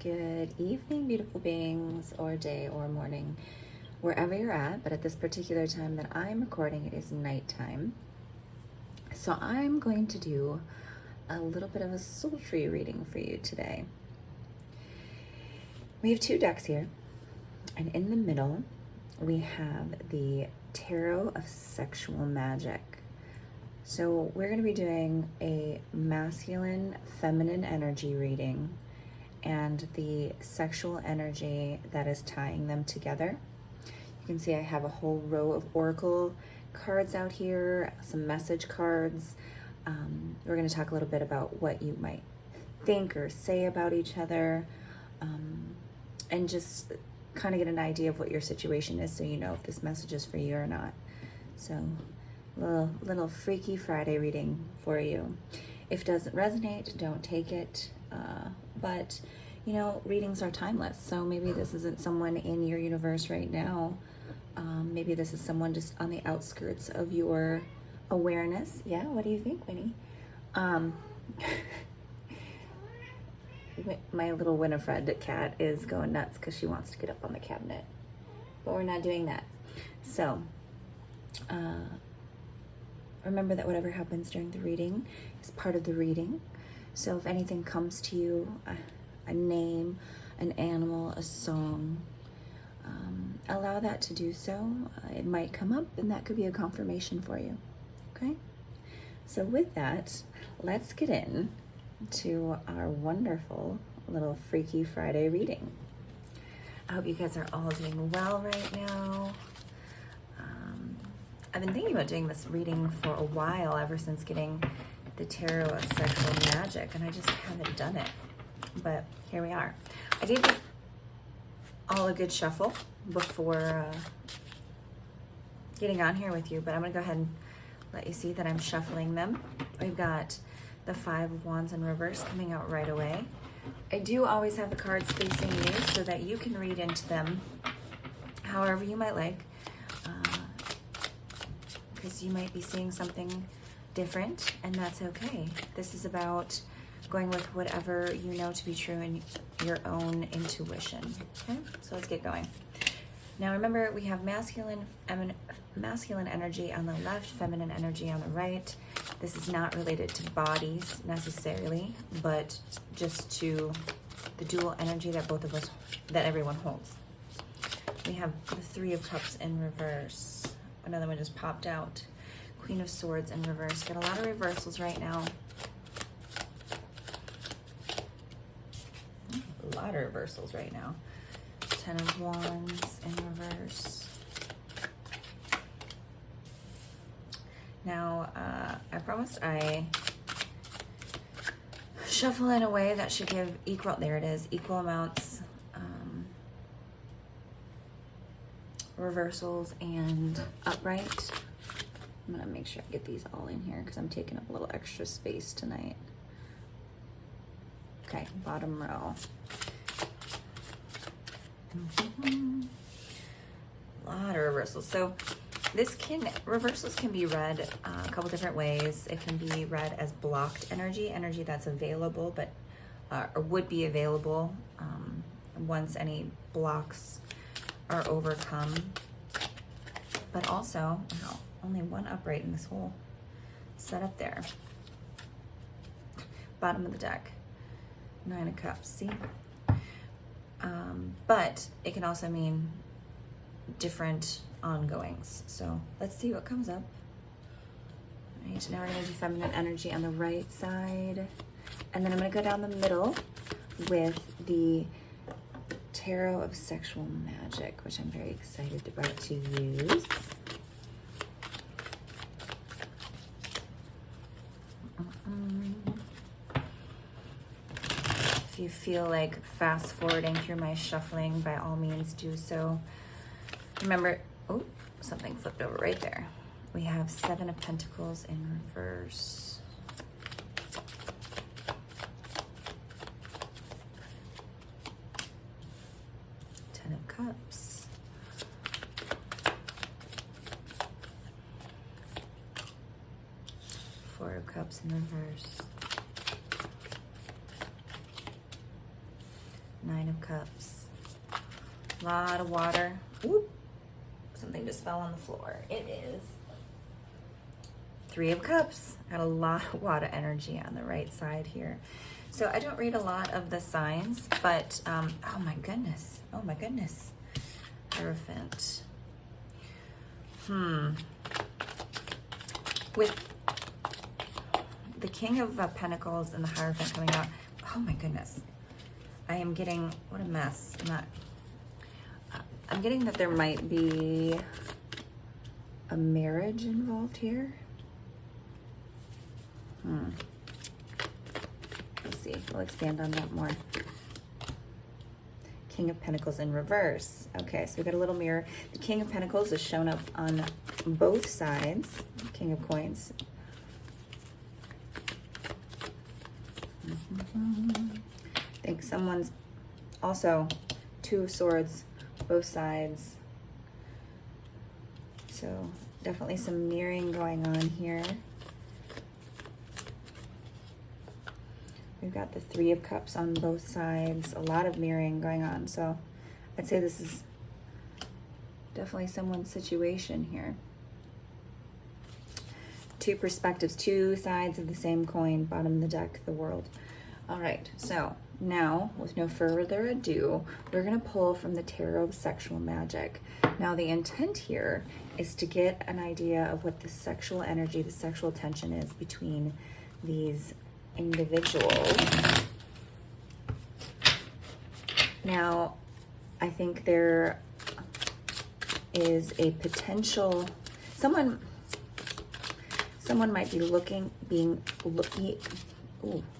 Good evening, beautiful beings, or day or morning, wherever you're at. But at this particular time that I'm recording, it is nighttime. So I'm going to do a little bit of a sultry reading for you today. We have two decks here, and in the middle, we have the Tarot of Sexual Magic. So we're going to be doing a masculine, feminine energy reading and the sexual energy that is tying them together. You can see I have a whole row of oracle cards out here, some message cards. We're going to talk a little bit about what you might think or say about each other, and just kind of get an idea of what your situation is so you know if this message is for you or not. So little Freaky Friday reading for you. If it doesn't resonate, don't take it. But you know, readings are timeless. So maybe this isn't someone in your universe right now. Maybe this is someone just on the outskirts of your awareness. Yeah, what do you think, Winnie? My little Winifred cat is going nuts because she wants to get up on the cabinet, but we're not doing that. So remember that whatever happens during the reading is part of the reading. So if anything comes to you, a name, an animal, a song, allow that to do so. It might come up, and that could be a confirmation for you. Okay? So with that, let's get in to our wonderful little Freaky Friday reading. I hope you guys are all doing well right now. I've been thinking about doing this reading for a while, ever since getting the Tarot of Sexual Magic, and I just haven't done it. But here we are. I gave this all a good shuffle before getting on here with you, but I'm going to go ahead and let you see that I'm shuffling them. We've got the Five of Wands in reverse coming out right away. I do always have the cards facing you so that you can read into them however you might like, because you might be seeing something different, and that's okay. This is about going with whatever you know to be true in your own intuition. Okay, so let's get going. Now remember, we have masculine energy on the left, feminine energy on the right. This is not related to bodies necessarily, but just to the dual energy that that everyone holds. We have the Three of Cups in reverse. Another one just popped out. Queen of Swords in reverse. Got a lot of reversals right now. A lot of reversals right now. Ten of Wands in reverse. Now, I promise I shuffle in a way that should give equal, there it is, equal amounts, reversals and upright. I'm gonna make sure I get these all in here because I'm taking up a little extra space tonight. Okay, bottom row. A lot of reversals. So reversals can be read a couple different ways. It can be read as blocked energy that's available, but or would be available once any blocks are overcome. But also, wow, only one upright in this whole setup there. Bottom of the deck, Nine of Cups, see? But it can also mean different ongoings. So let's see what comes up. All right, now we're gonna do feminine energy on the right side. And then I'm gonna go down the middle with the Tarot of Sexual Magic, which I'm very excited about to use. If you feel like fast forwarding through my shuffling, by all means do so. Remember, oh, something flipped over right there. We have Seven of Pentacles in reverse. Ten of Cups. Four of Cups in reverse. Nine of Cups. A lot of water. Oop. Something just fell on the floor. It is Three of Cups. Got a lot of water energy on the right side here. So I don't read a lot of the signs, but oh my goodness. Oh my goodness. Hierophant. With the King of Pentacles and the Hierophant coming out, oh my goodness. I am getting, what a mess. I'm getting that there might be a marriage involved here. We'll see. We'll expand on that more. King of Pentacles in reverse. Okay, so we got a little mirror. The King of Pentacles is shown up on both sides. King of Coins. I think someone's also Two of Swords, both sides. So definitely some mirroring going on here. We've got the Three of Cups on both sides, a lot of mirroring going on. So I'd say this is definitely someone's situation here. Two perspectives, two sides of the same coin, bottom of the deck, the World. All right, so now with no further ado, we're gonna pull from the Tarot of Sexual Magic. Now the intent here is to get an idea of what the sexual energy, the sexual tension is between these individuals. Now, I think there is a potential, someone might be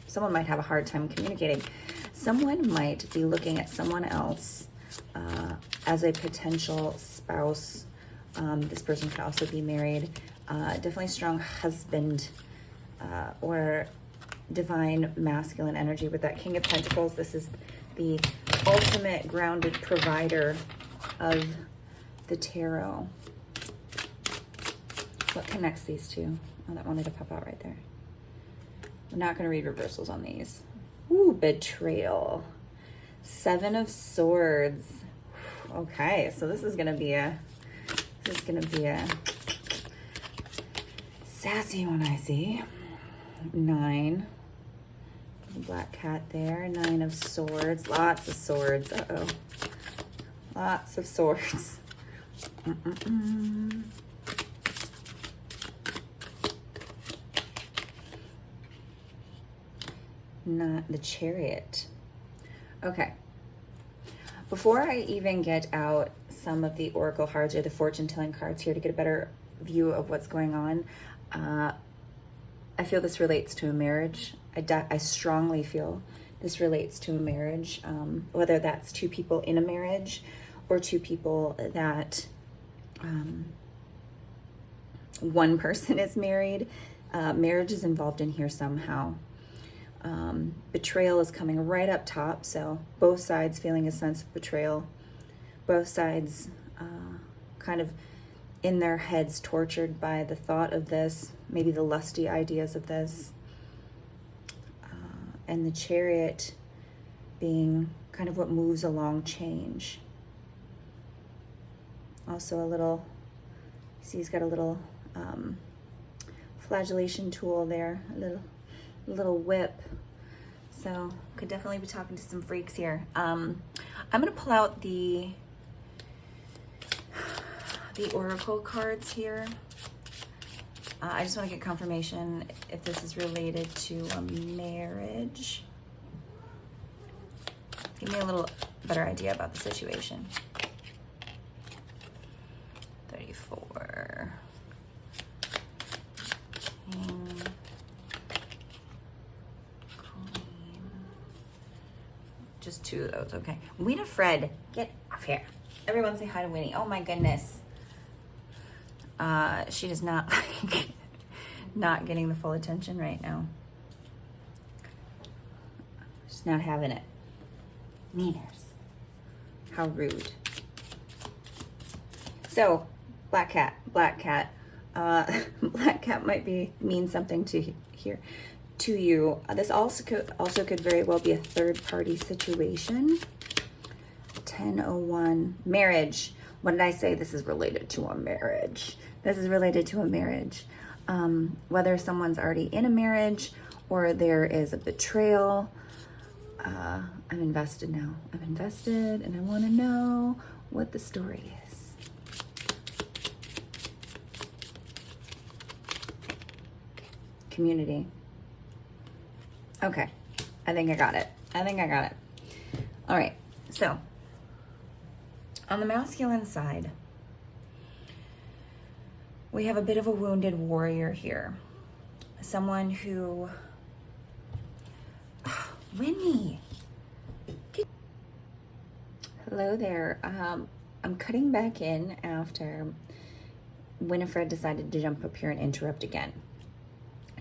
someone might have a hard time communicating. Someone might be looking at someone else as a potential spouse. This person could also be married. Definitely strong husband or divine masculine energy with that King of Pentacles. This is the ultimate grounded provider of the tarot. What connects these two? Oh, that wanted to pop out right there. I'm not going to read reversals on these. Ooh, betrayal. Seven of Swords. Okay, so this is going to be a sassy one, I see. Nine. Black cat there. Nine of Swords. Lots of swords. Uh-oh. Lots of swords. Not the Chariot. Okay. Before I even get out some of the Oracle cards or the fortune telling cards here to get a better view of what's going on, I feel this relates to a marriage. I strongly feel this relates to a marriage, whether that's two people in a marriage or two people that one person is married. Marriage is involved in here somehow. Betrayal is coming right up top, so both sides feeling a sense of betrayal. Both sides kind of in their heads tortured by the thought of this, maybe the lusty ideas of this. And the Chariot being kind of what moves along change. Also a little, see he's got a little flagellation tool there, a little whip. So could definitely be talking to some freaks here. I'm gonna pull out the Oracle cards here. I just want to get confirmation if this is related to a marriage. Give me a little better idea about the situation. 34. King. Queen. Just two of those, okay. Winifred, get off here. Everyone say hi to Winnie. Oh my goodness. She does not like not getting the full attention right now. She's not having it. Meaners. How rude. So, black cat. Black cat might mean something to you. This also could very well be a third party situation. 1001, marriage. What did I say? This is related to a marriage. This is related to a marriage. Whether someone's already in a marriage or there is a betrayal. I'm invested now. I'm invested and I want to know what the story is. Community. Okay. I think I got it. All right. So, on the masculine side, we have a bit of a wounded warrior here. Someone who... Winnie! Hello there. I'm cutting back in after Winifred decided to jump up here and interrupt again.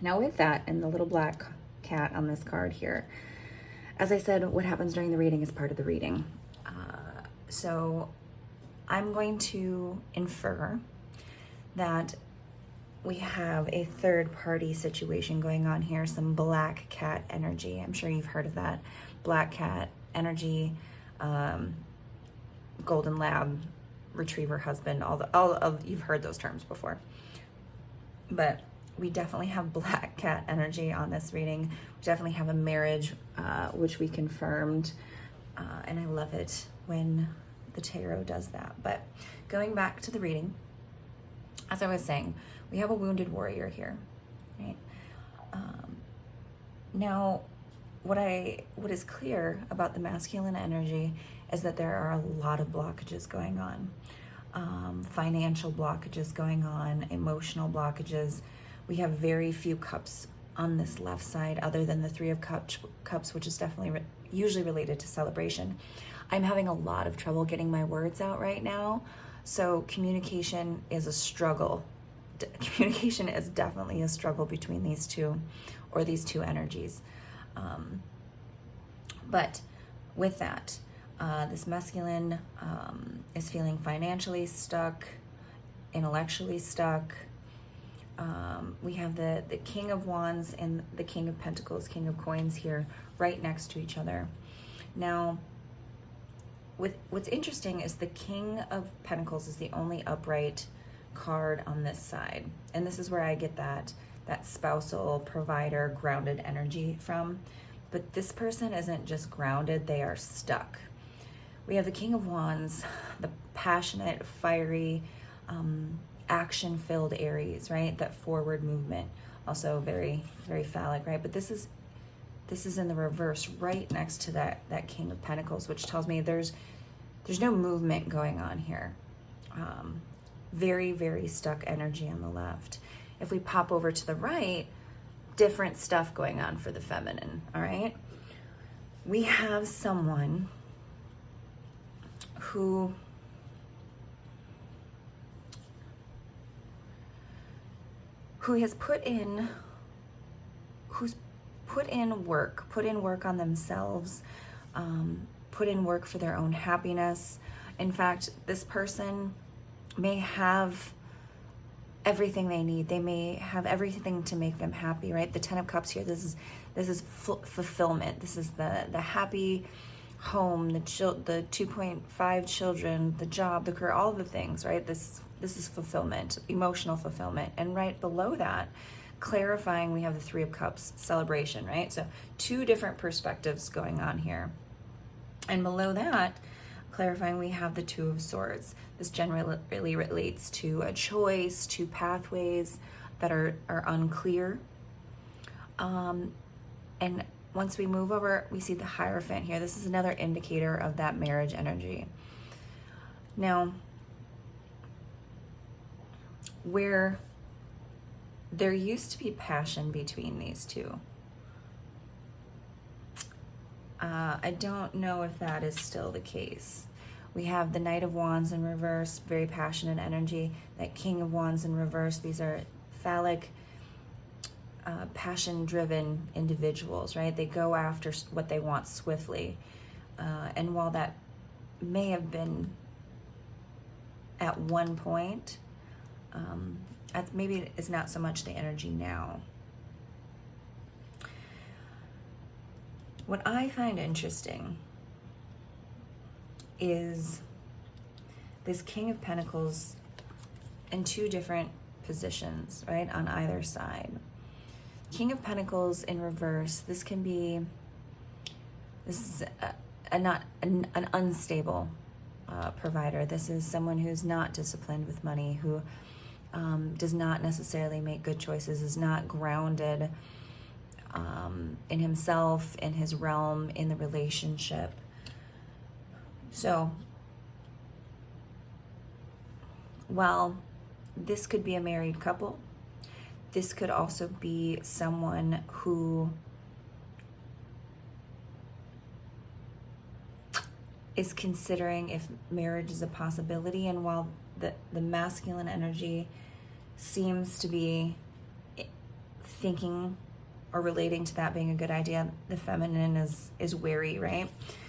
Now with that, and the little black cat on this card here, as I said, what happens during the reading is part of the reading. So I'm going to infer that we have a third party situation going on here, some black cat energy. I'm sure you've heard of that. Black cat energy, golden lab, retriever husband, you've heard those terms before. But we definitely have black cat energy on this reading. We definitely have a marriage, which we confirmed. And I love it when the tarot does that. But going back to the reading, as I was saying, we have a wounded warrior here, right? Now, what is clear about the masculine energy is that there are a lot of blockages going on. Financial blockages going on, emotional blockages. We have very few cups on this left side other than the Three of Cups, which is definitely usually related to celebration. I'm having a lot of trouble getting my words out right now, so communication is a struggle. Communication is definitely a struggle between these two, or these two energies. But with that, this masculine is feeling financially stuck, intellectually stuck. We have the King of Wands and the King of Pentacles, King of Coins here, right next to each other. Now, what's interesting is the King of Pentacles is the only upright card on this side. And this is where I get that spousal, provider, grounded energy from. But this person isn't just grounded, they are stuck. We have the King of Wands, the passionate, fiery, action-filled Aries, right? That forward movement, also very, very phallic, right? But this is in the reverse, right next to that King of Pentacles, which tells me there's no movement going on here. Very, very stuck energy on the left. If we pop over to the right, different stuff going on for the feminine, all right? We have someone who's put in work on themselves, put in work for their own happiness. In fact, this person may have everything they need. They may have everything to make them happy, right? The Ten of Cups here, this is fulfillment. This is the happy home, the 2.5 children, the job, the career, all the things, right? This is fulfillment, emotional fulfillment. And right below that, clarifying, we have the Three of Cups, celebration, right? So two different perspectives going on here. And below that, clarifying, we have the Two of Swords. This generally relates to a choice, to pathways that are unclear. And once we move over, we see the Hierophant here. This is another indicator of that marriage energy. Now, where there used to be passion between these two, I don't know if that is still the case. We have the Knight of Wands in reverse, very passionate energy. That King of Wands in reverse, these are phallic, passion-driven individuals, right? They go after what they want swiftly. And while that may have been at one point, maybe it's not so much the energy now. What I find interesting is this King of Pentacles in two different positions, right, on either side. King of Pentacles in reverse, this is not an unstable provider. This is someone who's not disciplined with money, who does not necessarily make good choices, is not grounded in himself, in his realm, in the relationship. So, while this could be a married couple, this could also be someone who is considering if marriage is a possibility. And while the masculine energy seems to be thinking or relating to that being a good idea, the feminine is wary, right?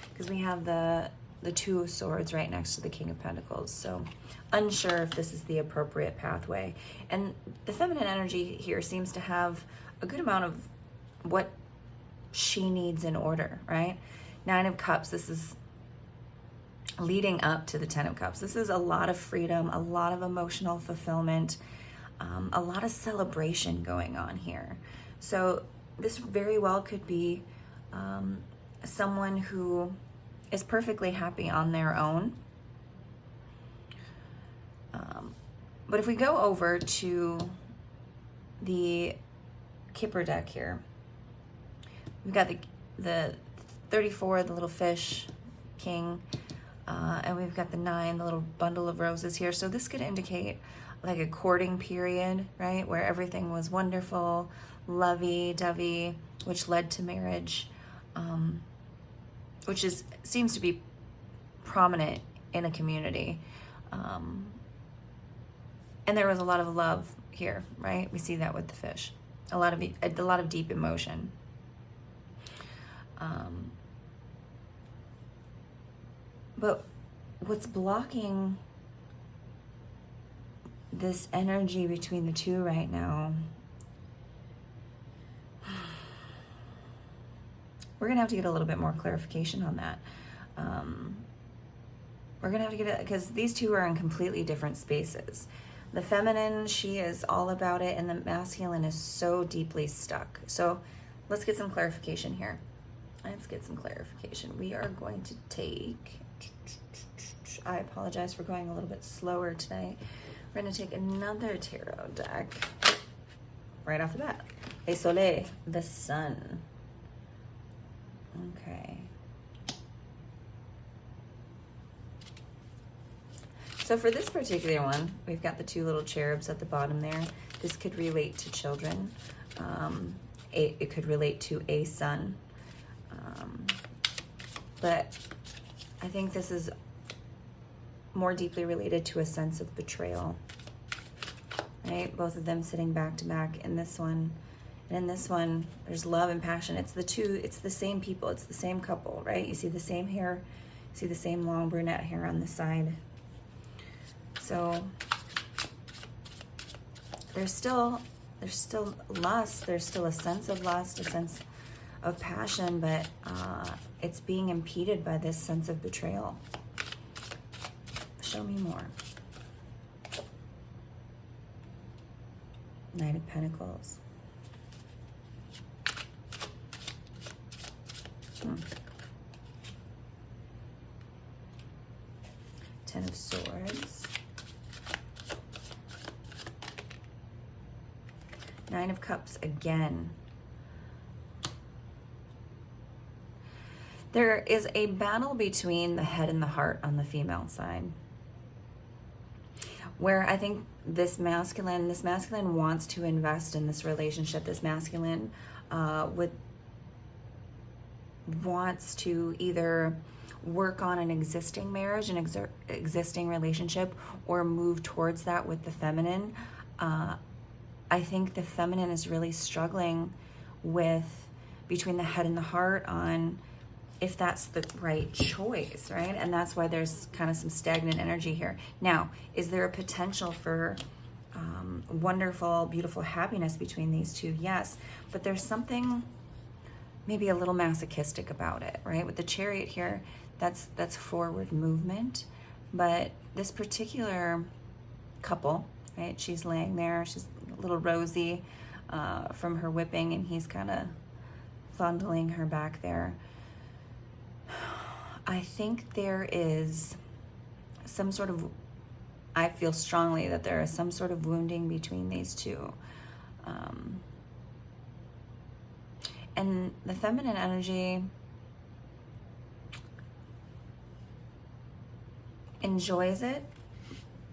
Because we have the Two of Swords right next to the King of Pentacles. So unsure if this is the appropriate pathway. And the feminine energy here seems to have a good amount of what she needs in order, right? Nine of Cups, this is leading up to the Ten of Cups. This is a lot of freedom, a lot of emotional fulfillment, a lot of celebration going on here. So this very well could be someone who is perfectly happy on their own. But if we go over to the Kipper deck here, we've got the 34, the little fish king, and we've got the 9, the little bundle of roses here. So this could indicate like a courting period, right? Where everything was wonderful, lovey-dovey, which led to marriage, which seems to be prominent in a community. And there was a lot of love here, right? We see that with the fish. A lot of deep emotion. But what's blocking this energy between the two right now, we're gonna have to get a little bit more clarification on that. We're gonna have to get it, because these two are in completely different spaces. The feminine, she is all about it, and the masculine is so deeply stuck. So let's get some clarification here. Let's get some clarification. We are going to take, I apologize for going a little bit slower tonight. We're going to take another tarot deck right off the bat. Le Soleil, the sun. Okay. So for this particular one, we've got the two little cherubs at the bottom there. This could relate to children. It could relate to a son. But I think this is more deeply related to a sense of betrayal, right? Both of them sitting back to back in this one. And in this one, there's love and passion. It's the same people. It's the same couple, right? You see the same hair. You see the same long brunette hair on the side. So there's still lust. There's still a sense of lust, a sense of passion, but it's being impeded by this sense of betrayal. Show me more. Knight of Pentacles. Ten of Swords. Nine of Cups again. There is a battle between the head and the heart on the female side, where I think this masculine wants to invest in this relationship. This masculine wants to either work on an existing marriage, an existing relationship, or move towards that with the feminine. I think the feminine is really struggling with between the head and the heart on if that's the right choice, right? And that's why there's kind of some stagnant energy here. Now, is there a potential for wonderful, beautiful happiness between these two? Yes, but there's something maybe a little masochistic about it, right? With the Chariot here, that's forward movement. But this particular couple, right? She's laying there, she's a little rosy from her whipping, and he's kind of fondling her back there. I think there is some sort of, I feel strongly that there is some sort of wounding between these two. And the feminine energy enjoys it,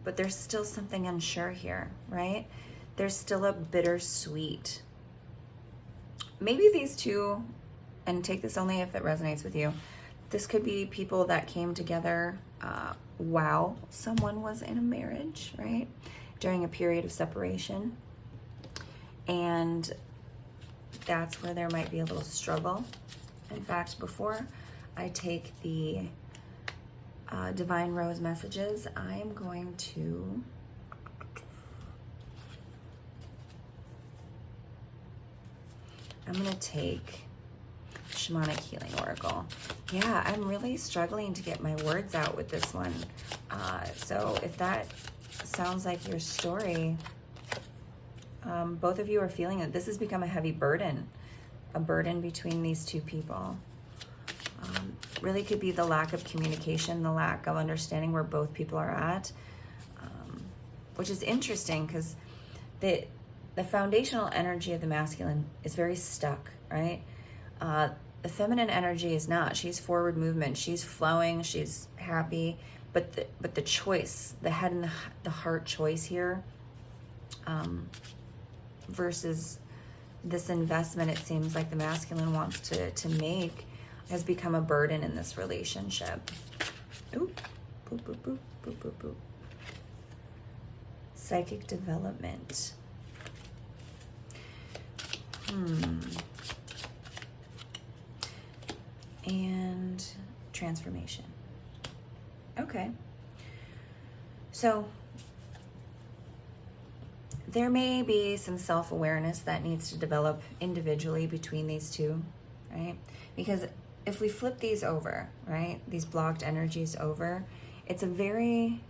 but there's still something unsure here, right? There's still a bittersweet. Maybe these two, and take this only if it resonates with you, this could be people that came together while someone was in a marriage, right? During a period of separation. And that's where there might be a little struggle. In fact, before I take the Divine Rose messages, I am going to take Shamanic Healing Oracle. Yeah, I'm really struggling to get my words out with this one. So if that sounds like your story, both of you are feeling it. This has become a heavy burden, a burden between these two people. Really could be the lack of communication, the lack of understanding where both people are at, which is interesting because the foundational energy of the masculine is very stuck, right? The feminine energy is not. She's forward movement. She's flowing. She's happy. But the choice, the head and the heart choice here, versus this investment, it seems like the masculine wants to make, has become a burden in this relationship. Ooh, boop, boop, boop, boop, boop, boop. Psychic development. And transformation. Okay. So there may be some self-awareness that needs to develop individually between these two, right? Because if we flip these over, right, these blocked energies over, it's a very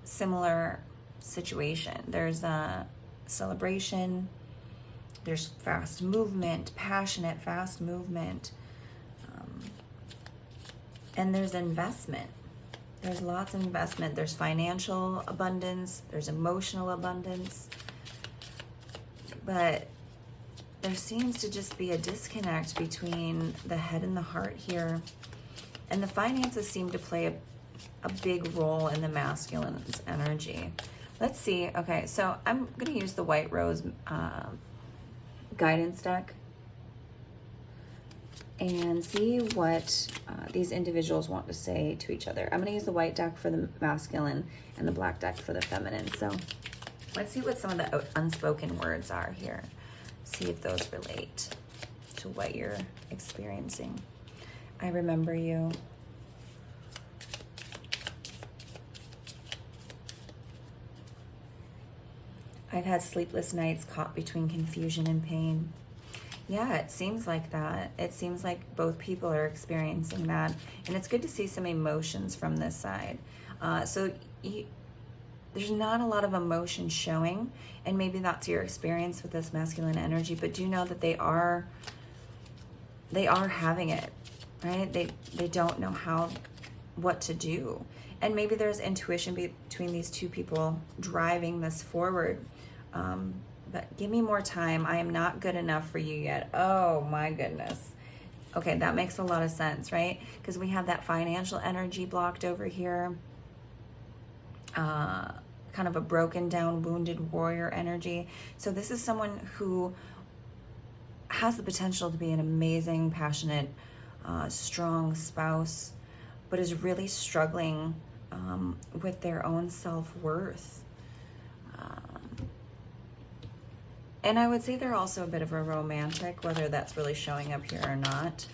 similar situation. There's a celebration, there's fast movement, passionate, fast movement, and there's investment. There's lots of investment. There's financial abundance, there's emotional abundance, but there seems to just be a disconnect between the head and the heart here. And the finances seem to play a big role in the masculine's energy. Let's see. Okay, so I'm going to use the White Rose guidance deck and see what these individuals want to say to each other. I'm going to use the white deck for the masculine and the black deck for the feminine. So let's see what some of the unspoken words are here. See if those relate to what you're experiencing. I remember you. I've had sleepless nights caught between confusion and pain. Yeah, it seems like that. It seems like both people are experiencing that. And it's good to see some emotions from this side. There's not a lot of emotion showing, and maybe that's your experience with this masculine energy, but do know that they are having it, right? They don't know what to do. And maybe there's intuition between these two people driving this forward. But give me more time. I am not good enough for you yet. Oh my goodness. Okay, that makes a lot of sense, right? Because we have that financial energy blocked over here. Kind of a broken down, wounded warrior energy. So this is someone who has the potential to be an amazing, passionate, strong spouse, but is really struggling with their own self-worth. And I would say they're also a bit of a romantic, whether that's really showing up here or not.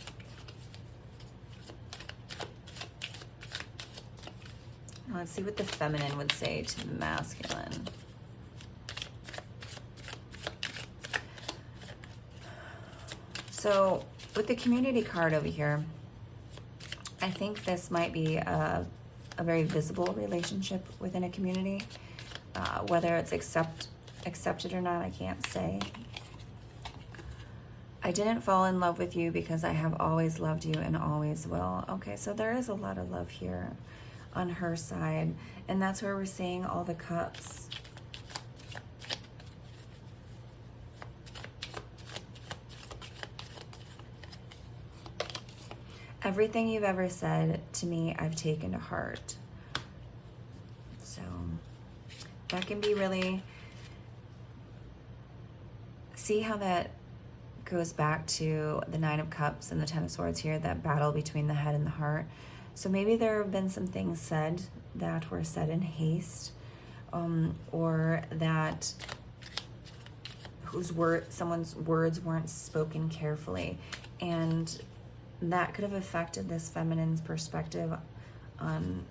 Let's see what the feminine would say to the masculine. So with the community card over here, I think this might be a very visible relationship within a community. Whether it's accepted or not, I can't say. I didn't fall in love with you because I have always loved you and always will. Okay, so there is a lot of love here on her side, and that's where we're seeing all the cups. Everything you've ever said to me, I've taken to heart. So that can be really, see how that goes back to the Nine of Cups and the Ten of Swords here, that battle between the head and the heart. So maybe there have been some things said that were said in haste, or that someone's words weren't spoken carefully, and that could have affected this feminine's perspective on,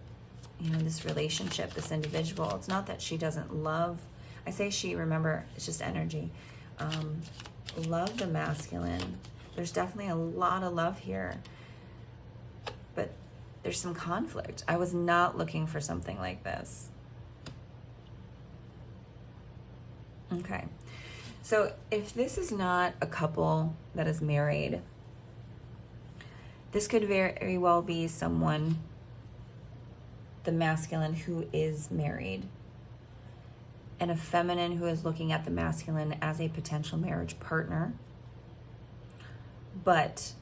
you know, this relationship, this individual. It's not that she doesn't love, I say she, remember, it's just energy. Love the masculine. There's definitely a lot of love here, but there's some conflict. I was not looking for something like this. Okay, so if this is not a couple that is married, this could very well be someone, the masculine, who is married, and a feminine who is looking at the masculine as a potential marriage partner. But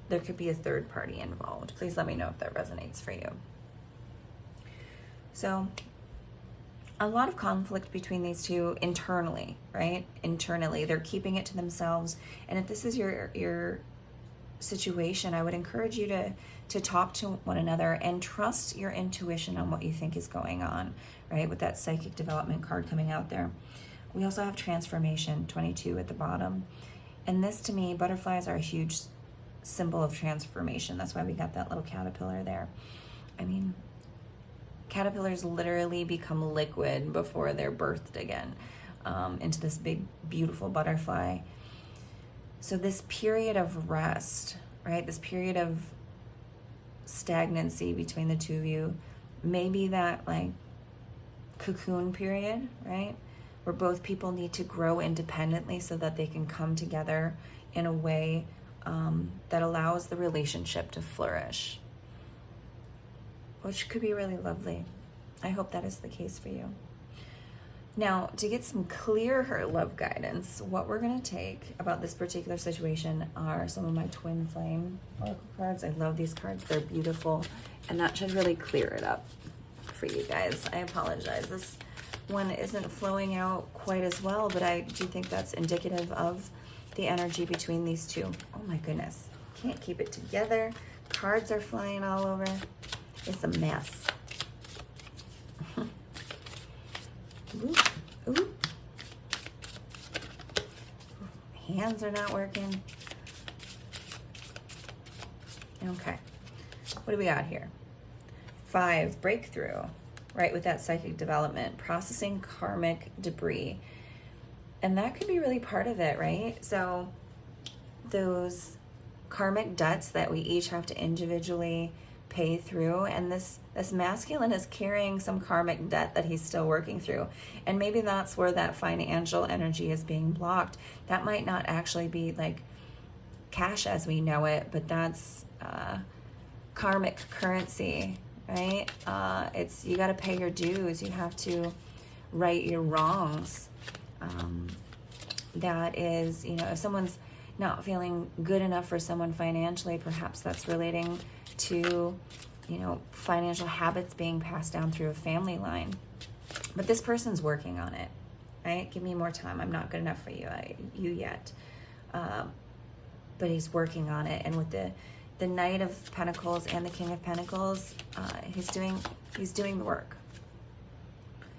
there could be a third party involved. Please let me know if that resonates for you. So a lot of conflict between these two internally, right? Internally, they're keeping it to themselves. And if this is your situation, I would encourage you to talk to one another and trust your intuition on what you think is going on, right? With that psychic development card coming out there. We also have transformation, 22 at the bottom. And this, to me, butterflies are a huge symbol of transformation. That's why we got that little caterpillar there. I mean, caterpillars literally become liquid before they're birthed again into this big, beautiful butterfly. So this period of rest, right? This period of stagnancy between the two of you, maybe that like cocoon period, right? Where both people need to grow independently so that they can come together in a way that allows the relationship to flourish, which could be really lovely. I hope that is the case for you. Now, to get some clearer love guidance, what we're going to take about this particular situation are some of my twin flame oracle cards. I love these cards. They're beautiful, and that should really clear it up for you guys. I apologize. This one isn't flowing out quite as well, but I do think that's indicative of the energy between these two. Oh my goodness. Can't keep it together. Cards are flying all over. It's a mess. Ooh, ooh. Hands are not working. Okay. What do we got here? 5, breakthrough, right? With that psychic development, processing karmic debris. And that could be really part of it, right? So those karmic debts that we each have to individually pay through, and this masculine is carrying some karmic debt that he's still working through, and maybe that's where that financial energy is being blocked. That might not actually be like cash as we know it, but that's karmic currency, right? It's, you got to pay your dues. You have to right your wrongs. That is, you know, if someone's not feeling good enough for someone financially, perhaps that's relating to, you know, financial habits being passed down through a family line. But this person's working on it, right? Give me more time. I'm not good enough for you yet. But he's working on it. And with the Knight of Pentacles and the King of Pentacles, he's doing the work.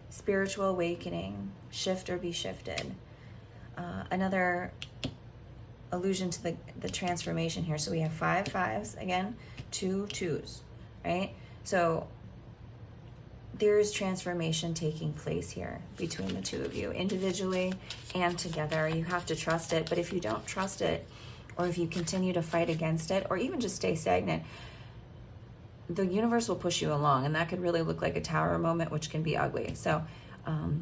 Spiritual awakening, shift or be shifted. Another allusion to the transformation here. So we have 5 5s again, 2 2s, right? So there is transformation taking place here between the two of you, individually and together. You have to trust it, but if you don't trust it, or if you continue to fight against it, or even just stay stagnant, the universe will push you along, and that could really look like a tower moment, which can be ugly. So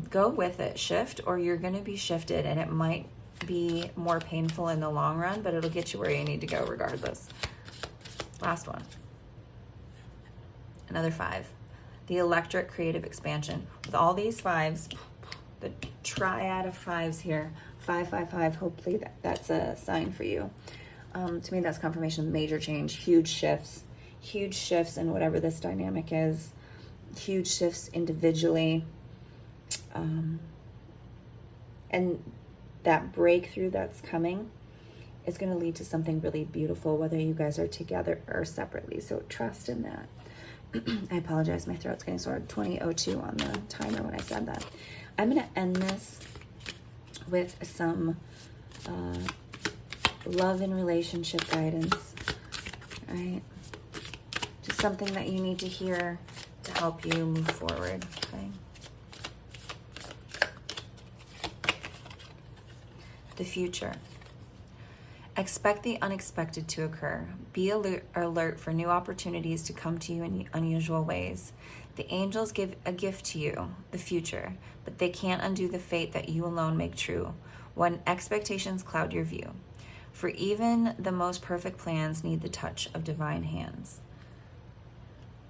go with it, shift, or you're going to be shifted, and it might be more painful in the long run, but it'll get you where you need to go regardless. Last one. Another 5. The electric creative expansion. With all these 5s, the triad of 5s here, 5, 5, 5, hopefully that's a sign for you. To me, that's confirmation of major change, huge shifts in whatever this dynamic is, huge shifts individually. And that breakthrough that's coming is going to lead to something really beautiful, whether you guys are together or separately. So trust in that. I apologize, my throat's getting sore. 20:02 on the timer when I said that. I'm going to end this with some love and relationship guidance, all right? Just something that you need to hear to help you move forward, okay? The future. Expect the unexpected to occur. Be alert for new opportunities to come to you in unusual ways. The angels give a gift to you, the future, but they can't undo the fate that you alone make true when expectations cloud your view. For even the most perfect plans need the touch of divine hands.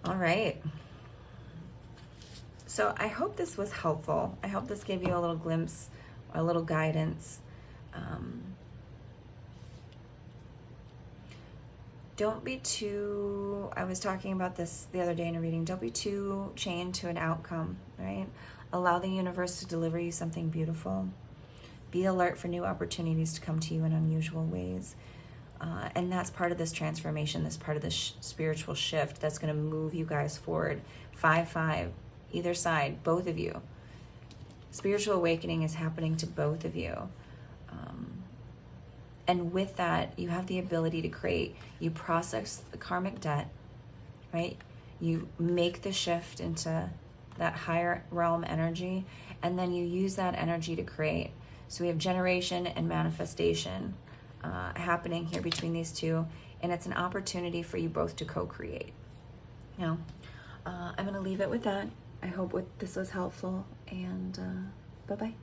All right. So I hope this was helpful. I hope this gave you a little glimpse, a little guidance. Don't be too, I was talking about this the other day in a reading, don't be too chained to an outcome, right? Allow the universe to deliver you something beautiful. Be alert for new opportunities to come to you in unusual ways. And that's part of this transformation, this part of this spiritual shift that's going to move you guys forward. 5, 5, either side, both of you. Spiritual awakening is happening to both of you. And with that, you have the ability to create. You process the karmic debt, right? You make the shift into that higher realm energy, and then you use that energy to create. So we have generation and manifestation happening here between these two, and it's an opportunity for you both to co-create. Now, I'm going to leave it with that. I hope this was helpful, and bye-bye.